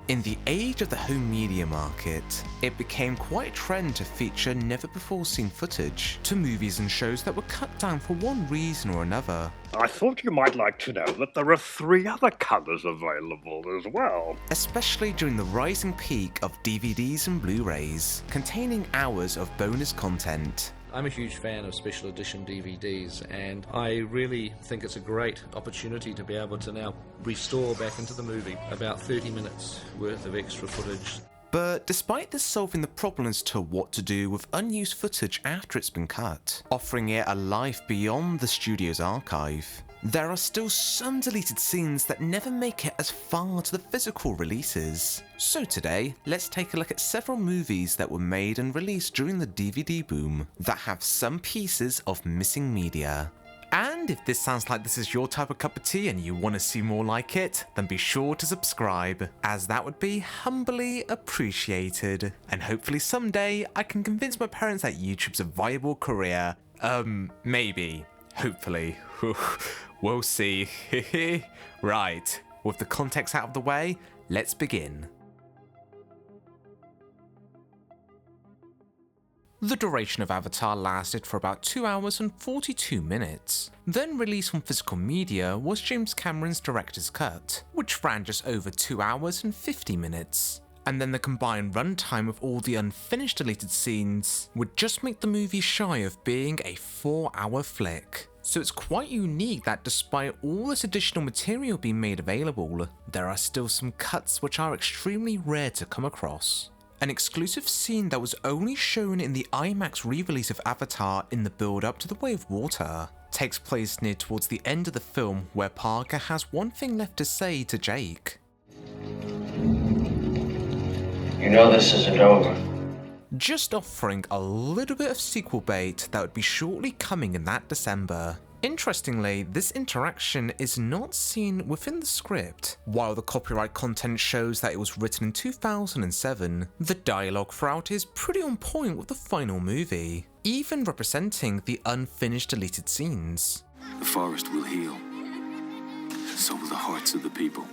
In the age of the home media market, it became quite a trend to feature never-before-seen footage to movies and shows that were cut down for one reason or another. I thought you might like to know that there are 3 other colours available as well. Especially during the rising peak of DVDs and Blu-rays, containing hours of bonus content. I'm a huge fan of special edition DVDs, and I really think it's a great opportunity to be able to now restore back into the movie about 30 minutes worth of extra footage. But despite this solving the problem as to what to do with unused footage after it's been cut, offering it a life beyond the studio's archive, there are still some deleted scenes that never make it as far to the physical releases. So today, let's take a look at several movies that were made and released during the DVD boom that have some pieces of missing media. And if this sounds like this is your type of cup of tea and you want to see more like it, then be sure to subscribe, as that would be humbly appreciated. And hopefully someday I can convince my parents that YouTube's a viable career. Maybe. Hopefully. We'll see. Right, with the context out of the way, let's begin. The duration of Avatar lasted for about 2 hours and 42 minutes. Then released on physical media was James Cameron's director's cut, which ran just over 2 hours and 50 minutes. And then the combined runtime of all the unfinished deleted scenes would just make the movie shy of being a 4-hour flick. So it's quite unique that despite all this additional material being made available, there are still some cuts which are extremely rare to come across. An exclusive scene that was only shown in the IMAX re-release of Avatar in the build-up to The Way of Water takes place near towards the end of the film, where Parker has one thing left to say to Jake. You know this isn't over. Just offering a little bit of sequel bait that would be shortly coming in that December. Interestingly, this interaction is not seen within the script. While the copyright content shows that it was written in 2007, the dialogue throughout is pretty on point with the final movie, even representing the unfinished deleted scenes. The forest will heal. So will the hearts of the people.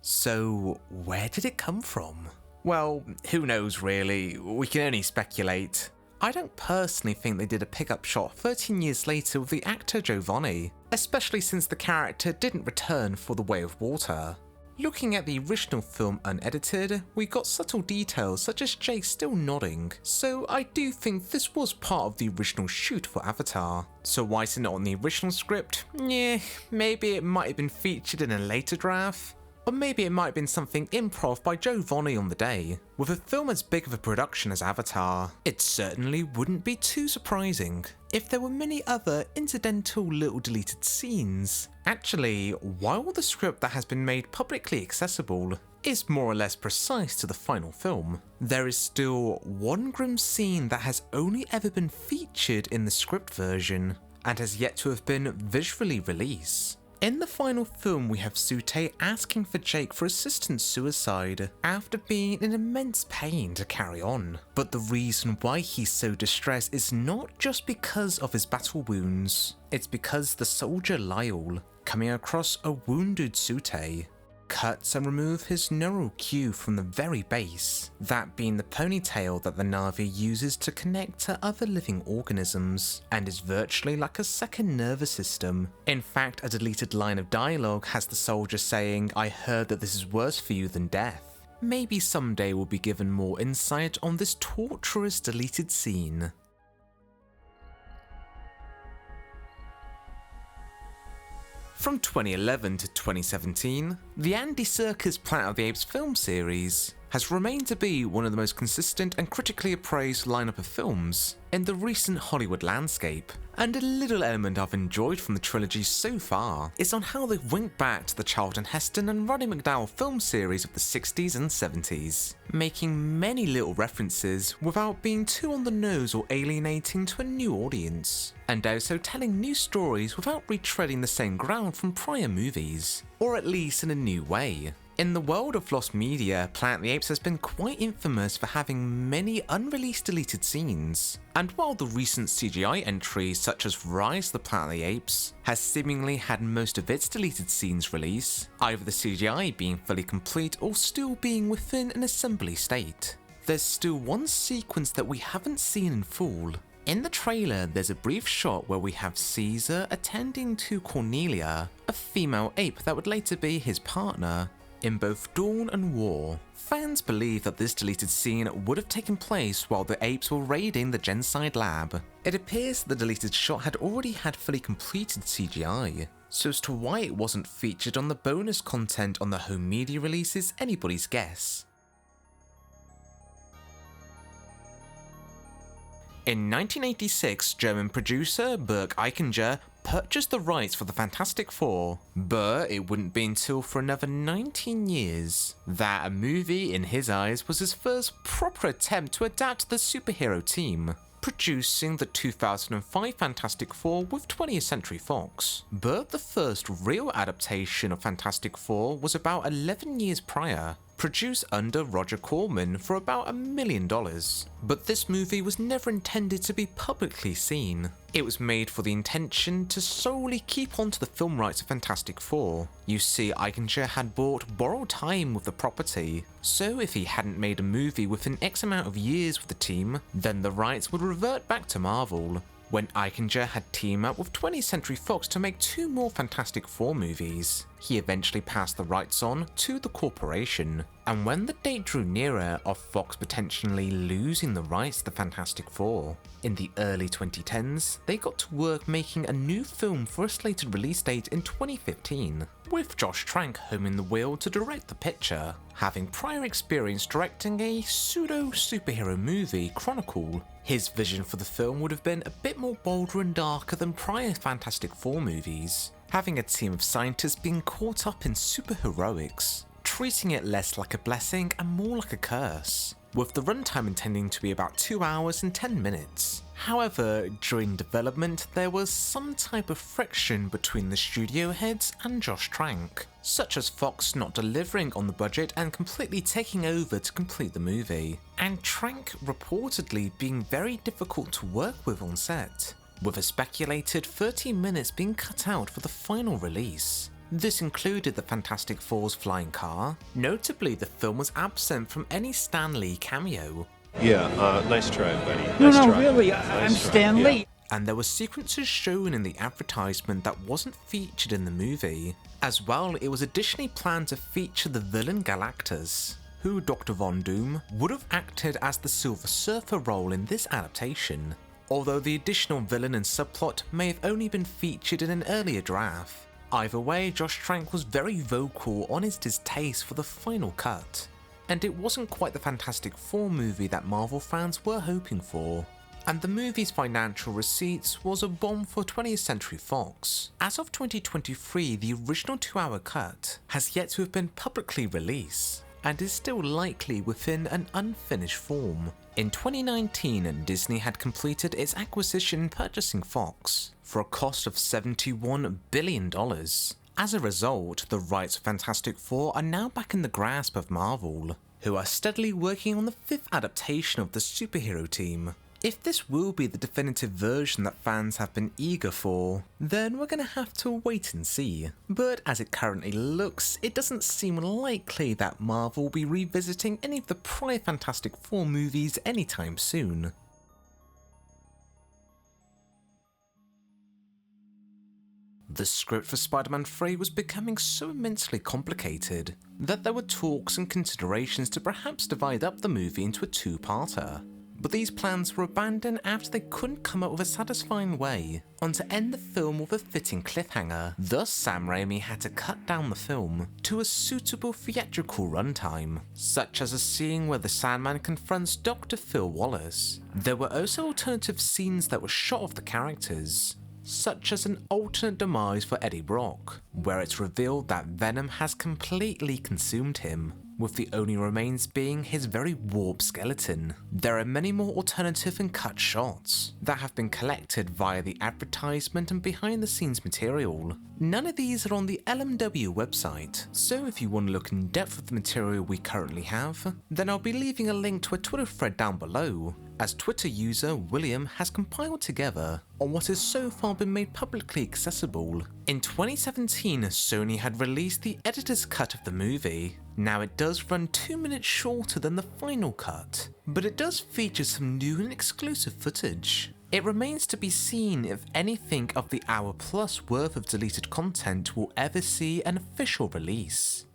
So, where did it come from? Well, who knows really, we can only speculate. I don't personally think they did a pickup shot 13 years later with the actor Giovanni, especially since the character didn't return for The Way of Water. Looking at the original film unedited, we got subtle details such as Jake still nodding, so I do think this was part of the original shoot for Avatar. So why is it not on the original script? Yeah, maybe it might have been featured in a later draft. Or maybe it might have been something improv by Giovanni on the day. With a film as big of a production as Avatar, it certainly wouldn't be too surprising if there were many other incidental little deleted scenes. Actually, while the script that has been made publicly accessible is more or less precise to the final film, there is still one grim scene that has only ever been featured in the script version and has yet to have been visually released. In the final film, we have Sute asking for Jake for assisted suicide after being in immense pain to carry on. But the reason why he's so distressed is not just because of his battle wounds, it's because the soldier Lyle, coming across a wounded Sute, cuts and removes his neural cue from the very base, that being the ponytail that the Na'vi uses to connect to other living organisms, and is virtually like a second nervous system. In fact, a deleted line of dialogue has the soldier saying, "I heard that this is worse for you than death." Maybe someday we'll be given more insight on this torturous deleted scene. From 2011 to 2017, the Andy Serkis Planet of the Apes film series has remained to be one of the most consistent and critically appraised lineup of films in the recent Hollywood landscape. And a little element I've enjoyed from the trilogy so far is on how they've winked back to the Charlton Heston and Roddy McDowall film series of the 60s and 70s, making many little references without being too on the nose or alienating to a new audience, and also telling new stories without retreading the same ground from prior movies, or at least in a new way. In the world of lost media, Planet of the Apes has been quite infamous for having many unreleased deleted scenes, and while the recent CGI entries such as Rise of the Planet of the Apes has seemingly had most of its deleted scenes release, either the CGI being fully complete or still being within an assembly state, there's still one sequence that we haven't seen in full. In the trailer, there's a brief shot where we have Caesar attending to Cornelia, a female ape that would later be his partner, in both Dawn and War. Fans believe that this deleted scene would have taken place while the apes were raiding the Genocide lab. It appears the deleted shot had already had fully completed CGI, so as to why it wasn't featured on the bonus content on the home media release is anybody's guess. In 1986, German producer Burt Eichinger purchased the rights for the Fantastic Four, but it wouldn't be until for another 19 years that a movie, in his eyes, was his first proper attempt to adapt the superhero team, producing the 2005 Fantastic Four with 20th Century Fox. But the first real adaptation of Fantastic Four was about 11 years prior, produced under Roger Corman for about $1 million. But this movie was never intended to be publicly seen. It was made for the intention to solely keep onto the film rights of Fantastic Four. You see, Eichinger had bought borrowed time with the property, so if he hadn't made a movie within X amount of years with the team, then the rights would revert back to Marvel. When Eichinger had teamed up with 20th Century Fox to make 2 more Fantastic Four movies, he eventually passed the rights on to the corporation, and when the date drew nearer of Fox potentially losing the rights to the Fantastic Four, in the early 2010s, they got to work making a new film for a slated release date in 2015, with Josh Trank homing the wheel to direct the picture, having prior experience directing a pseudo-superhero movie, Chronicle. His vision for the film would have been a bit more bolder and darker than prior Fantastic Four movies, having a team of scientists being caught up in superheroics, treating it less like a blessing and more like a curse, with the runtime intending to be about 2 hours and 10 minutes. However, during development there was some type of friction between the studio heads and Josh Trank, such as Fox not delivering on the budget and completely taking over to complete the movie, and Trank reportedly being very difficult to work with on set, with a speculated 30 minutes being cut out for the final release. This included the Fantastic Four's flying car. Notably, the film was absent from any Stan Lee cameo. Yeah, nice try, buddy. No, Nice no, try. really, Nice I'm try. Stan Yeah. Lee. And there were sequences shown in the advertisement that wasn't featured in the movie. As well, it was additionally planned to feature the villain Galactus, who Dr. Von Doom would have acted as the Silver Surfer role in this adaptation, although the additional villain and subplot may have only been featured in an earlier draft. Either way, Josh Trank was very vocal on his distaste for the final cut, and it wasn't quite the Fantastic Four movie that Marvel fans were hoping for. And the movie's financial receipts was a bomb for 20th Century Fox. As of 2023, the original 2-hour cut has yet to have been publicly released, and is still likely within an unfinished form. In 2019, Disney had completed its acquisition purchasing Fox for a cost of $71 billion. As a result, the rights of Fantastic Four are now back in the grasp of Marvel, who are steadily working on the 5th adaptation of the superhero team. If this will be the definitive version that fans have been eager for, then we're gonna have to wait and see. But as it currently looks, it doesn't seem likely that Marvel will be revisiting any of the prior Fantastic Four movies anytime soon. The script for Spider-Man 3 was becoming so immensely complicated that there were talks and considerations to perhaps divide up the movie into a 2-parter. But these plans were abandoned after they couldn't come up with a satisfying way on to end the film with a fitting cliffhanger. Thus, Sam Raimi had to cut down the film to a suitable theatrical runtime, such as a scene where the Sandman confronts Dr. Phil Wallace. There were also alternative scenes that were shot of the characters, such as an alternate demise for Eddie Brock, where it's revealed that Venom has completely consumed him. with the only remains being his very warped skeleton. There are many more alternative and cut shots that have been collected via the advertisement and behind the scenes material. None of these are on the LMW website, so if you want to look in depth with the material we currently have, then I'll be leaving a link to a Twitter thread down below, as Twitter user William has compiled together on what has so far been made publicly accessible. In 2017, Sony had released the editor's cut of the movie. Now it does run 2 minutes shorter than the final cut, but it does feature some new and exclusive footage. It remains to be seen if anything of the hour plus worth of deleted content will ever see an official release.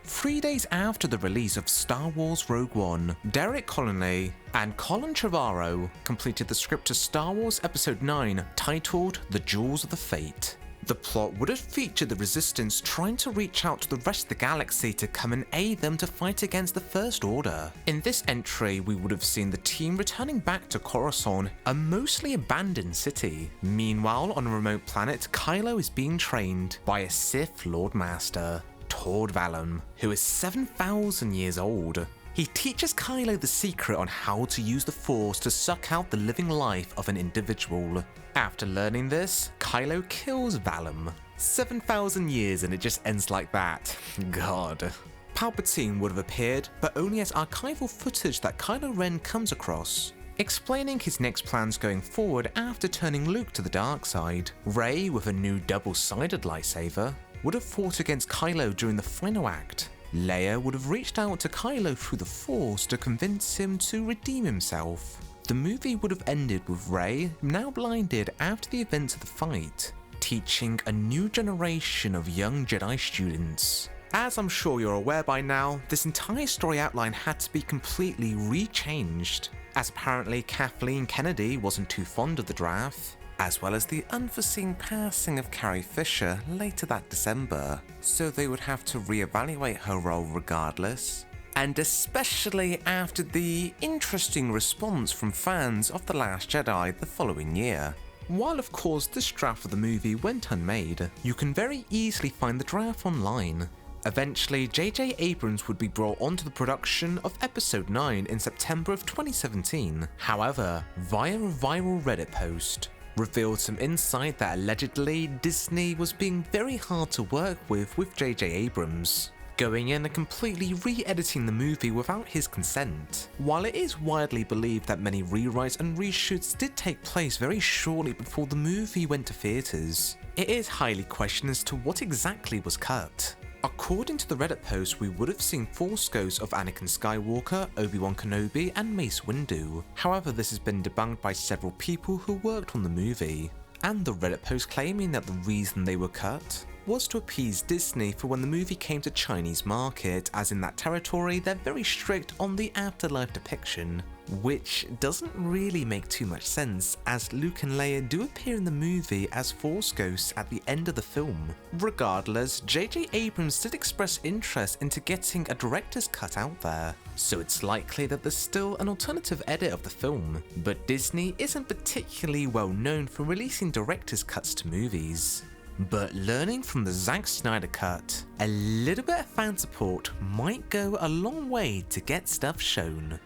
Three days after the release of Star Wars Rogue One, Derek Connolly and Colin Trevorrow completed the script to Star Wars Episode 9 titled The Jewels of the Fate. The plot would have featured the Resistance trying to reach out to the rest of the galaxy to come and aid them to fight against the First Order. In this entry, we would have seen the team returning back to Coruscant, a mostly abandoned city. Meanwhile, on a remote planet, Kylo is being trained by a Sith Lord Master, Tord Valum, who is 7,000 years old. He teaches Kylo the secret on how to use the Force to suck out the living life of an individual. After learning this, Kylo kills Valum. 7,000 years and it just ends like that. God. Palpatine would have appeared, but only as archival footage that Kylo Ren comes across, explaining his next plans going forward after turning Luke to the dark side. Rey, with a new double-sided lightsaber, would have fought against Kylo during the final act. Leia would have reached out to Kylo through the Force to convince him to redeem himself. The movie would have ended with Rey, now blinded after the events of the fight, teaching a new generation of young Jedi students. As I'm sure you're aware by now, this entire story outline had to be completely rechanged, as apparently Kathleen Kennedy wasn't too fond of the draft, as well as the unforeseen passing of Carrie Fisher later that December, so they would have to reevaluate her role regardless, and especially after the interesting response from fans of The Last Jedi the following year. While of course this draft of the movie went unmade, you can very easily find the draft online. Eventually, J.J. Abrams would be brought onto the production of Episode 9 in September of 2017. However, via a viral Reddit post, revealed some insight that allegedly Disney was being very hard to work with J.J. Abrams, going in and completely re-editing the movie without his consent. While it is widely believed that many rewrites and reshoots did take place very shortly before the movie went to theatres, it is highly questioned as to what exactly was cut. According to the Reddit post, we would have seen Force ghosts of Anakin Skywalker, Obi-Wan Kenobi, and Mace Windu. However, this has been debunked by several people who worked on the movie, and the Reddit post claiming that the reason they were cut was to appease Disney for when the movie came to Chinese market, as in that territory they're very strict on the afterlife depiction, which doesn't really make too much sense, as Luke and Leia do appear in the movie as Force ghosts at the end of the film. Regardless, J.J. Abrams did express interest into getting a director's cut out there, so it's likely that there's still an alternative edit of the film, but Disney isn't particularly well known for releasing director's cuts to movies. But learning from the Zack Snyder cut, a little bit of fan support might go a long way to get stuff shown.